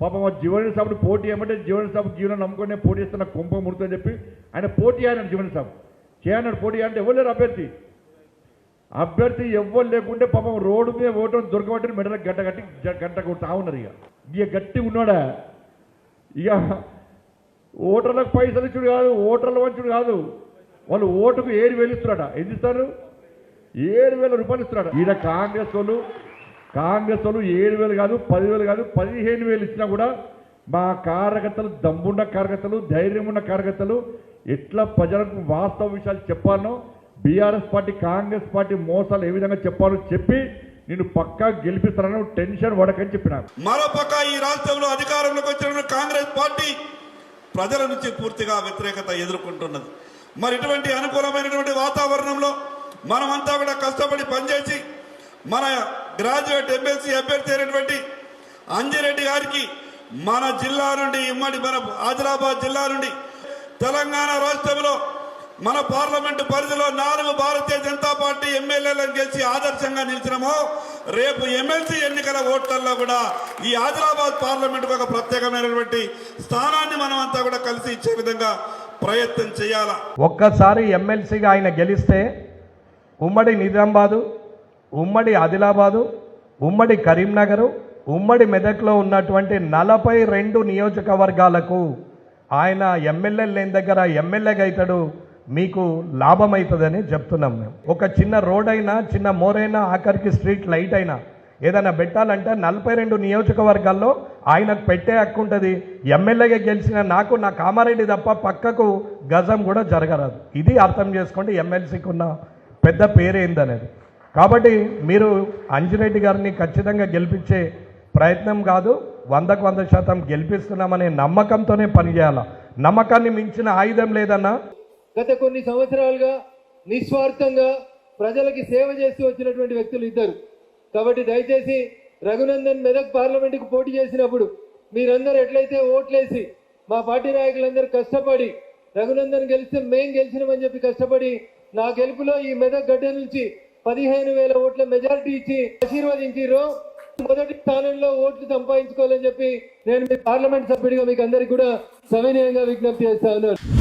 పాపం జీవన్ సాబుని పోటీ ఏమంటే జీవన్ సాబు జీవనం నమ్ముకునే పోటీ ఇస్తున్న కుంభ ముడుతుందని చెప్పి ఆయన పోటీ అన్నాడు. జీవన్ సాబు చేయన్నాడు పోటీ అంటే ఎవరు లేరు అభ్యర్థి ఎవ్వరు లేకుంటే పాపం రోడ్డు మీద ఓటం దొరకబట్టి మెడలకు గంట కొడుతూ ఉన్నారు. ఇక గట్టి ఉన్నాడా ఇక ఓటర్లకు పైసలు ఇచ్చుడు కాదు, ఓటర్ల వంచుడు కాదు, వాళ్ళు ఓటుకు 7,000 ఇస్తున్నారట. ఎంత ఇస్తారు? 7,000 రూపాయలు ఇస్తున్నారట. ఈయన కాంగ్రెస్ వాళ్ళు 7,000 కాదు, 10,000 కాదు, 15,000 ఇచ్చినా కూడా మా కార్యకర్తలు, దమ్మున్న కార్యకర్తలు, ధైర్యం ఉన్న కార్యకర్తలు ఎట్లా ప్రజలకు వాస్తవ విషయాలు చెప్పాలనో, బీఆర్ఎస్ పార్టీ కాంగ్రెస్ పార్టీ మోసాలు ఏ విధంగా చెప్పాలో చెప్పి నేను పక్కా గెలిపిస్తానని టెన్షన్ పడకని చెప్పినా. మరోపక్క ఈ రాష్ట్రంలో అధికారంలోకి వచ్చిన కాంగ్రెస్ పార్టీ ప్రజల నుంచి పూర్తిగా వ్యతిరేకత ఎదుర్కొంటున్నది. మరి ఇటువంటి అనుకూలమైనటువంటి వాతావరణంలో మనమంతా కూడా కష్టపడి పనిచేసి మన గ్రాడ్యుయేట్ ఎమ్మెల్సీ అభ్యర్థి అయినటువంటి అంజిరెడ్డి గారికి మన జిల్లా నుండి, ఉమ్మడి మన ఆదిలాబాద్ జిల్లా నుండి తెలంగాణ రాష్ట్రంలో మన పార్లమెంటు పరిధిలో 4 భారతీయ జనతా పార్టీ ఎమ్మెల్యేలను గెలిచి ఆదర్శంగా నిలిచినామో, రేపు ఎమ్మెల్సీ ఎన్నికల ఓట్లలో కూడా ఈ ఆదిలాబాద్ పార్లమెంటుకు ఒక ప్రత్యేకమైనటువంటి స్థానాన్ని మనం అంతా కూడా కలిసి ఇచ్చే విధంగా ప్రయత్నం చేయాలా. ఒక్కసారి ఎమ్మెల్సీగా ఆయన గెలిస్తే ఉమ్మడి నిజామాబాదు, ఉమ్మడి ఆదిలాబాదు, ఉమ్మడి కరీంనగరు, ఉమ్మడి మెదక్లో ఉన్నటువంటి 42 నియోజకవర్గాలకు ఆయన ఎమ్మెల్యేలు లేని దగ్గర ఎమ్మెల్యేగా అవుతాడు, మీకు లాభం అవుతుందని చెప్తున్నాం మేము. ఒక చిన్న రోడ్ అయినా, చిన్న మోరైనా, ఆఖరికి స్ట్రీట్ లైట్ అయినా ఏదైనా పెట్టాలంటే 42 నియోజకవర్గాల్లో ఆయనకు పెట్టే హక్కు ఉంటుంది. ఎమ్మెల్యేగా గెలిచిన నాకు, నా కామారెడ్డి తప్ప పక్కకు గజం కూడా జరగరాదు. ఇది అర్థం చేసుకోండి ఎమ్మెల్సీకి ఉన్న పెద్ద పేరేందనేది. కాబట్టి మీరు అంజిరెడ్డి గారిని ఖచ్చితంగా గెలిపించే ప్రయత్నం కాదు, 100% గెలిపిస్తున్నామనే నమ్మకంతోనే పనిచేయాలి. నమ్మకాన్ని మించిన ఆయుధం లేదన్నా. గత కొన్ని సంవత్సరాలుగా నిస్వార్థంగా ప్రజలకి సేవ చేస్తూ వచ్చినటువంటి వ్యక్తులు ఇద్దరు. కాబట్టి దయచేసి రఘునందన్ మెదక్ పార్లమెంటుకు పోటీ చేసినప్పుడు మీరందరూ ఎట్లయితే ఓట్లేసి మా పార్టీ నాయకులందరూ కష్టపడి రఘునందన్ గెలిస్తే మేం గెలిచినామని చెప్పి కష్టపడి నా గెలుపులో ఈ మెదక్ గడ్డ నుంచి 15,000 ఓట్ల మెజారిటీ ఇచ్చి ఆశీర్వదించారు. మొదటి స్థానంలో ఓట్లు సంపాదించుకోవాలని చెప్పి నేను మీ పార్లమెంట్ సభ్యుడిగా మీకు అందరికీ కూడా సవినయంగా విజ్ఞప్తి చేస్తా ఉన్నాను.